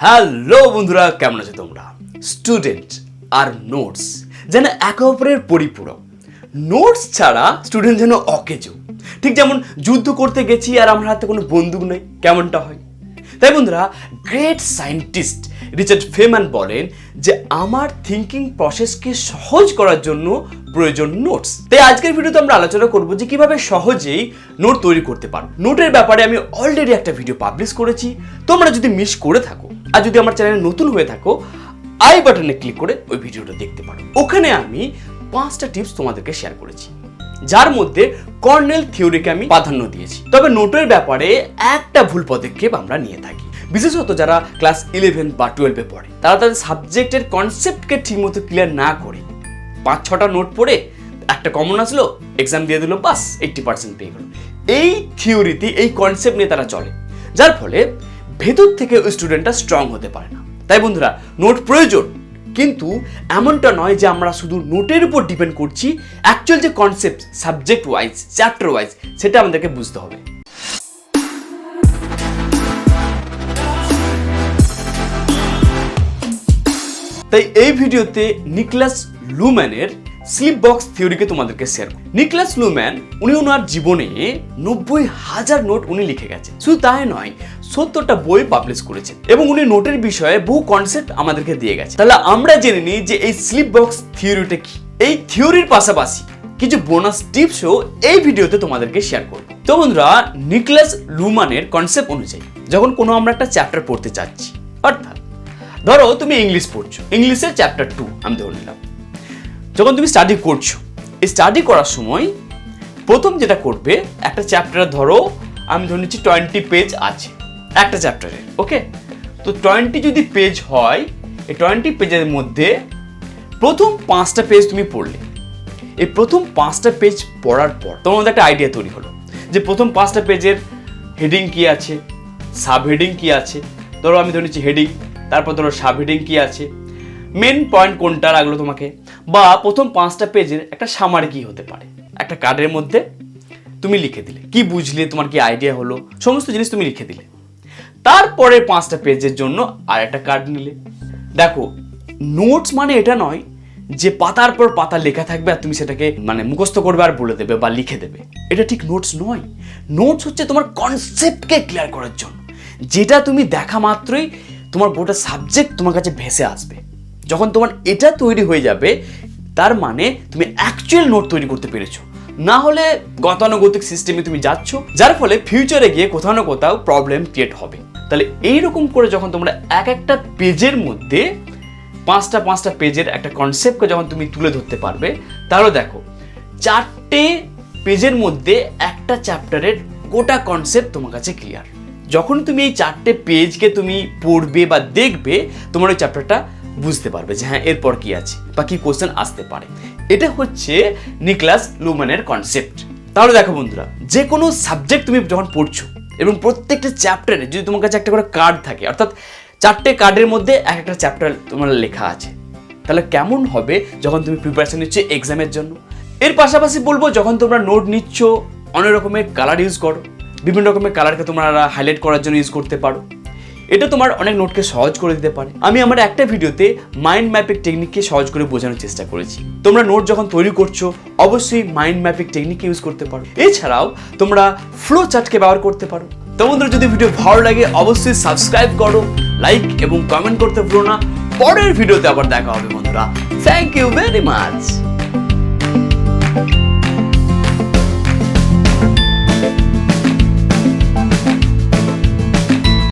Hello বন্ধুরা, কেমন আছো তোমরা? স্টুডেন্ট আর নোটস যেন একে অপরের পরিপূরক। নোটস ছাড়া স্টুডেন্ট যেন অকেজো। ঠিক যেমন যুদ্ধ করতে গেছি আর আমার হাতে কোনো বন্দুক নেই, কেমনটা হয়? তাই বন্ধুরা, গ্রেট সায়েন্টিস্ট রিচার্ড ফেমান বলেন যে আমার থিঙ্কিং প্রসেসকে সহজ করার জন্য প্রয়োজন নোটস। তাই আজকের ভিডিওতে আমরা আলোচনা করবো যে কিভাবে সহজেই নোট তৈরি করতে পারো। নোটের ব্যাপারে আমি অলরেডি একটা ভিডিও পাবলিশ করেছি, তোমরা যদি মিস করে থাকো আর যদি আমার চ্যানেলে নতুন হয়ে থাকো, আই বাটনে ক্লিক করে ওই ভিডিওটা দেখতে পারো। ওখানে আমি 5টা টিপস তোমাদেরকে শেয়ার করেছি, যার মধ্যে কর্নেল থিওরিকে আমি প্রাধান্য দিয়েছি। তবে নোটের ব্যাপারে একটা ভুল পদক্ষেপ আমরা নিয়ে থাকি, বিশেষত যারা ক্লাস 11 বা 12-এ পড়ে। তারা তাদের সাবজেক্টের কনসেপ্টকে ঠিকমতো ক্লিয়ার না করে 5-6টা নোট পড়ে একটা কমন আসলো, এক্সাম দিয়ে দিল, বাস 80% পেয়ে গেল। এই থিওরিতে, এই কনসেপ্ট নিয়ে তারা চলে, যার ফলে ভেতর থেকে ওই স্টুডেন্টটা স্ট্রং হতে পারে না। তাই বন্ধুরা, নোট প্রয়োজন, কিন্তু এমনটা নয় যে আমরা শুধু নোটের উপর ডিপেন্ড করছি। অ্যাকচুয়াল যে concept subject wise, chapter wise, সেটা আমাদেরকে বুঝতে হবে। তাই এই ভিডিওতে নিকলাস লুম্যানের স্লিপ বক্স থিওরিকে তোমাদেরকে শেয়ার করব। নিকলাস লুম্যান উনি ওনার জীবনে 90,000 নোট উনি লিখে গেছেন। শুধু তাই নয়, 70টা বই পাবলিশ করেছেন এবং উনি নোটের বিষয়ে বহু কনসেপ্ট আমাদেরকে দিয়ে গেছে। তাহলে আমরা জেনে নিই যে এই স্লিপ বক্স থিওরিটা কি। এই থিওরির পাশাপাশি কিছু বোনাস টিপসও এই ভিডিওতে তোমাদেরকে শেয়ার করব। তো বন্ধুরা, নিকলাস লুম্যানের কনসেপ্ট অনুযায়ী যখন কোনো আমরা একটা চ্যাপ্টার পড়তে চাচ্ছি, অর্থাৎ ধরো তুমি ইংলিশ পড়ছো, ইংলিশের চ্যাপ্টার 2 আমি ধরে নিলাম। যখন তুমি স্টাডি করছো, এই স্টাডি করার সময় প্রথম যেটা করবে, একটা চ্যাপ্টারে ধরো আমি ধরে নিচ্ছি 20 পেজ আছে একটা চ্যাপ্টারে, ওকে? তো 20 যদি পেজ হয়, এই 20 পেজের মধ্যে প্রথম 5টা পেজ তুমি পড়লে। এই প্রথম 5টা পেজ পড়ার পর তোমার মধ্যে একটা আইডিয়া তৈরি হলো যে প্রথম 5টা পেজের হেডিং কি আছে, সাব হেডিং কি আছে। ধরো আমি ধরে নিচ্ছি হেডিং, তারপর ধরো সাব হেডিং কি আছে, মেন পয়েন্ট কোনটা লাগলো তোমাকে, বা প্রথম 5টা পেজের একটা সামারি কি হতে পারে। একটা কার্ডের মধ্যে তুমি লিখে দিলে, কি বুঝলে, তোমার কি আইডিয়া হলো, সমস্ত জিনিস তুমি লিখে দিলে। তারপরে 5টা পেজের জন্য আর একটা কার্ড নিলে। দেখো, নোটস মানে এটা নয় যে পাতার পর পাতা লেখা থাকবে আর তুমি সেটাকে মুখস্থ করবে আর বলে দেবে বা লিখে দেবে। এটা ঠিক নোটস নয়। নোটস হচ্ছে তোমার কনসেপ্টকে ক্লিয়ার করার জন্য, যেটা তুমি দেখা মাত্রই তোমার গোটা সাবজেক্ট তোমার কাছে ভেসে আসবে। যখন তোমার এটা তৈরি হয়ে যাবে, তার মানে তুমি অ্যাকচুয়াল নোট তৈরি করতে পেরেছো। না হলে গতানুগতিক সিস্টেমে তুমি যাচ্ছ, যার ফলে ফিউচারে গিয়ে কোথাও না কোথাও প্রবলেম ক্রিয়েট হবে। তাহলে এইরকম করে যখন তোমরা একটা পেজের মধ্যে 5টা পেজের একটা কনসেপ্টকে যখন তুমি তুলে ধরতে পারবে, তাহলে দেখো 4টে পেজের মধ্যে একটা চ্যাপ্টারের গোটা কনসেপ্ট তোমার কাছে ক্লিয়ার। যখন তুমি এই 4টে পেজকে তুমি পড়বে বা দেখবে, তোমার ওই চ্যাপ্টারটা বুঝতে পারবে যে হ্যাঁ, এরপর কি আছে বা কি কোশ্চেন আসতে পারে। এটা হচ্ছে নিকলাস লুম্যানের কনসেপ্ট। তাহলে দেখো বন্ধুরা, যে কোনো সাবজেক্ট তুমি যখন পড়ছো এবং প্রত্যেকটা চ্যাপ্টারে যদি তোমার কাছে একটা করে কার্ড থাকে, অর্থাৎ 4টে কার্ডের মধ্যে একটা চ্যাপ্টার তোমার লেখা আছে, তাহলে কেমন হবে যখন তুমি প্রিপারেশন নিচ্ছ এক্সামের জন্য। এর পাশাপাশি বলবো, যখন তোমরা নোট নিচ্ছ, অনেক রকমের কালার ইউজ করো। বিভিন্ন রকমের কালারকে তোমরা হাইলাইট করার জন্য ইউজ করতে পারো। এটা তোমার অনেক নোটকে সহজ করে দিতে পারে। আমি আমার একটা ভিডিওতে মাইন্ড ম্যাপিং টেকনিককে সহজ করে বোঝানোর চেষ্টা করেছি। তোমরা নোট যখন তৈরি করছো, অবশ্যই মাইন্ড ম্যাপিং টেকনিক ইউজ করতে পারো। এছাড়াও তোমরা ফ্লো চার্টকে ব্যবহার করতে পারো। তোমাদের যদি ভিডিও ভালো লাগে, অবশ্যই সাবস্ক্রাইব করো, লাইক এবং কমেন্ট করতে ভুলো না। পরের ভিডিওতে আবার দেখা হবে বন্ধুরা। Thank you very much.